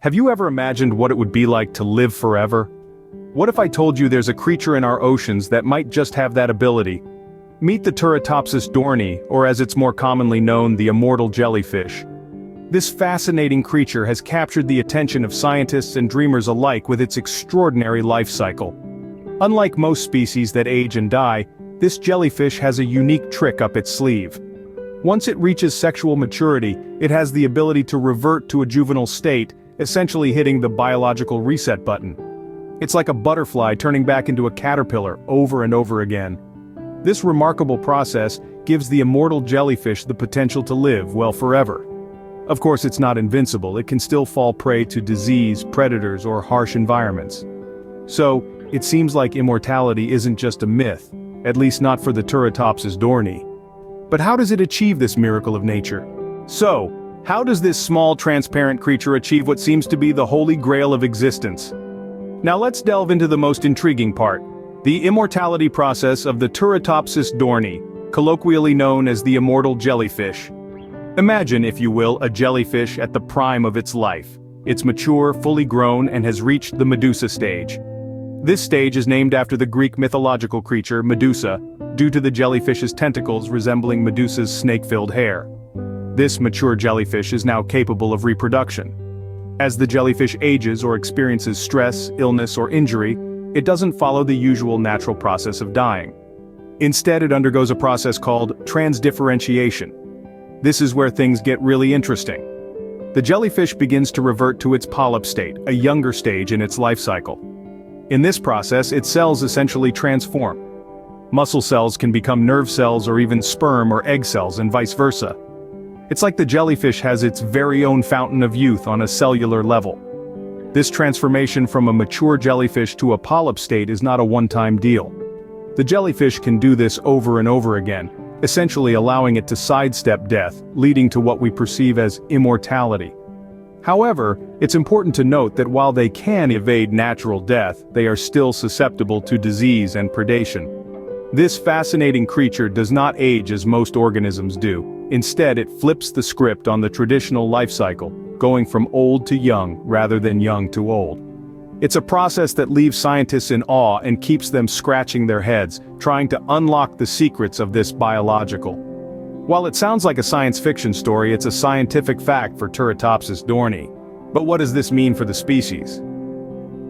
Have you ever imagined what it would be like to live forever? What if I told you there's a creature in our oceans that might just have that ability? Meet the Turritopsis dohrnii, or as it's more commonly known, the immortal jellyfish. This fascinating creature has captured the attention of scientists and dreamers alike with its extraordinary life cycle. Unlike most species that age and die, this jellyfish has a unique trick up its sleeve. Once it reaches sexual maturity, it has the ability to revert to a juvenile state, essentially hitting the biological reset button. It's like a butterfly turning back into a caterpillar over and over again. This remarkable process gives the immortal jellyfish the potential to live, well, forever. Of course, it's not invincible. It can still fall prey to disease, predators, or harsh environments. So, it seems like immortality isn't just a myth, at least not for the Turritopsis dohrnii. But how does it achieve this miracle of nature? So, how does this small transparent creature achieve what seems to be the holy grail of existence? Now let's delve into the most intriguing part, the immortality process of the Turritopsis dohrnii, colloquially known as the immortal jellyfish. Imagine, if you will, a jellyfish at the prime of its life. It's mature, fully grown, and has reached the Medusa stage. This stage is named after the Greek mythological creature Medusa, due to the jellyfish's tentacles resembling Medusa's snake-filled hair. This mature jellyfish is now capable of reproduction. As the jellyfish ages or experiences stress, illness, or injury, it doesn't follow the usual natural process of dying. Instead, it undergoes a process called transdifferentiation. This is where things get really interesting. The jellyfish begins to revert to its polyp state, a younger stage in its life cycle. In this process, its cells essentially transform. Muscle cells can become nerve cells or even sperm or egg cells and vice versa. It's like the jellyfish has its very own fountain of youth on a cellular level. This transformation from a mature jellyfish to a polyp state is not a one-time deal. The jellyfish can do this over and over again, essentially allowing it to sidestep death, leading to what we perceive as immortality. However, it's important to note that while they can evade natural death, they are still susceptible to disease and predation. This fascinating creature does not age as most organisms do. Instead, it flips the script on the traditional life cycle, going from old to young rather than young to old. It's a process that leaves scientists in awe and keeps them scratching their heads, trying to unlock the secrets of this biological. While it sounds like a science fiction story, it's a scientific fact for Turritopsis dohrnii. But what does this mean for the species?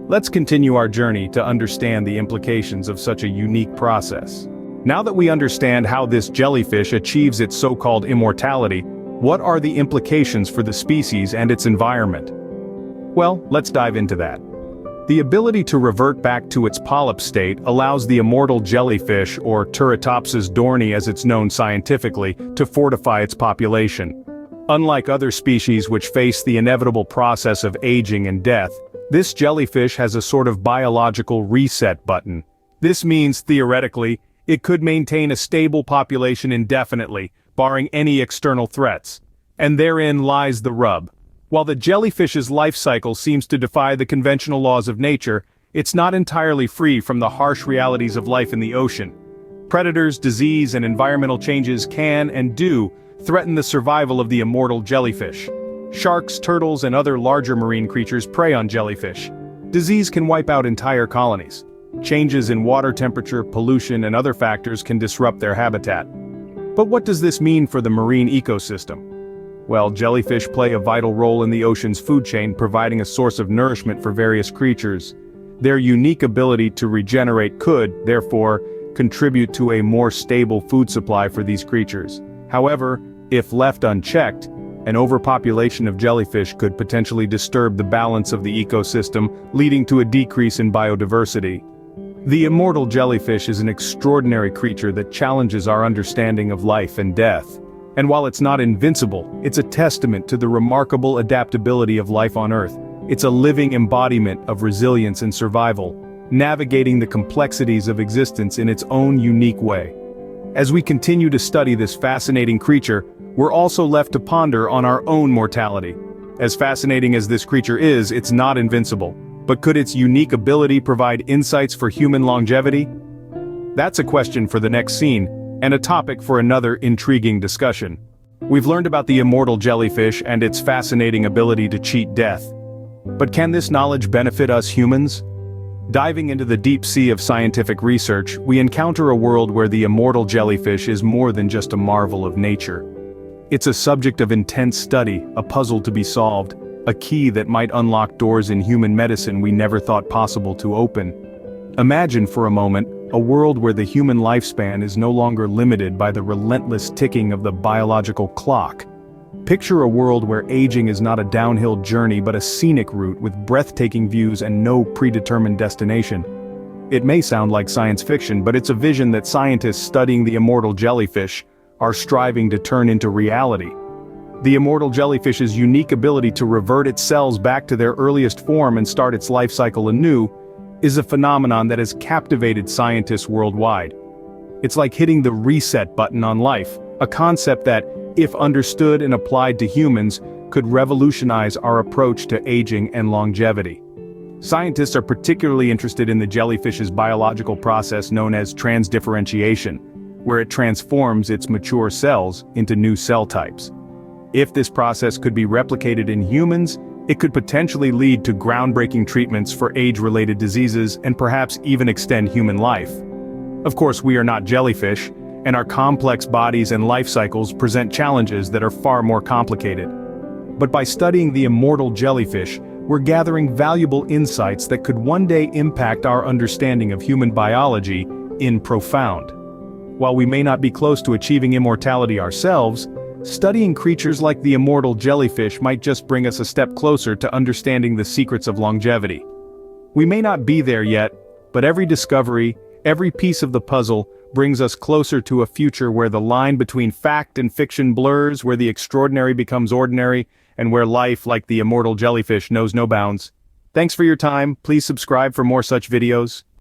Let's continue our journey to understand the implications of such a unique process. Now that we understand how this jellyfish achieves its so-called immortality, what are the implications for the species and its environment? Well, let's dive into that. The ability to revert back to its polyp state allows the immortal jellyfish, or Turritopsis dohrnii as it's known scientifically, to fortify its population. Unlike other species which face the inevitable process of aging and death, this jellyfish has a sort of biological reset button. This means, theoretically, it could maintain a stable population indefinitely, barring any external threats. And therein lies the rub. While the jellyfish's life cycle seems to defy the conventional laws of nature, it's not entirely free from the harsh realities of life in the ocean. Predators, disease, and environmental changes can, and do, threaten the survival of the immortal jellyfish. Sharks, turtles, and other larger marine creatures prey on jellyfish. Disease can wipe out entire colonies. Changes in water temperature, pollution, and other factors can disrupt their habitat. But what does this mean for the marine ecosystem? Well, jellyfish play a vital role in the ocean's food chain, providing a source of nourishment for various creatures. Their unique ability to regenerate could, therefore, contribute to a more stable food supply for these creatures. However, if left unchecked, an overpopulation of jellyfish could potentially disturb the balance of the ecosystem, leading to a decrease in biodiversity. The immortal jellyfish is an extraordinary creature that challenges our understanding of life and death. And while it's not invincible, it's a testament to the remarkable adaptability of life on Earth. It's a living embodiment of resilience and survival, navigating the complexities of existence in its own unique way. As we continue to study this fascinating creature, we're also left to ponder on our own mortality. As fascinating as this creature is, it's not invincible. But could its unique ability provide insights for human longevity? That's a question for the next scene, and a topic for another intriguing discussion. We've learned about the immortal jellyfish and its fascinating ability to cheat death. But can this knowledge benefit us humans? Diving into the deep sea of scientific research, we encounter a world where the immortal jellyfish is more than just a marvel of nature. It's a subject of intense study, a puzzle to be solved, a key that might unlock doors in human medicine we never thought possible to open. Imagine for a moment, a world where the human lifespan is no longer limited by the relentless ticking of the biological clock. Picture a world where aging is not a downhill journey but a scenic route with breathtaking views and no predetermined destination. It may sound like science fiction, but it's a vision that scientists studying the immortal jellyfish are striving to turn into reality. The immortal jellyfish's unique ability to revert its cells back to their earliest form and start its life cycle anew is a phenomenon that has captivated scientists worldwide. It's like hitting the reset button on life, a concept that, if understood and applied to humans, could revolutionize our approach to aging and longevity. Scientists are particularly interested in the jellyfish's biological process known as transdifferentiation, where it transforms its mature cells into new cell types. If this process could be replicated in humans, it could potentially lead to groundbreaking treatments for age-related diseases and perhaps even extend human life. Of course, we are not jellyfish, and our complex bodies and life cycles present challenges that are far more complicated. But by studying the immortal jellyfish, we're gathering valuable insights that could one day impact our understanding of human biology in profound. While we may not be close to achieving immortality ourselves, studying creatures like the immortal jellyfish might just bring us a step closer to understanding the secrets of longevity. We may not be there yet, but every discovery, every piece of the puzzle, brings us closer to a future where the line between fact and fiction blurs, where the extraordinary becomes ordinary, and where life, like the immortal jellyfish, knows no bounds. Thanks for your time. Please subscribe for more such videos.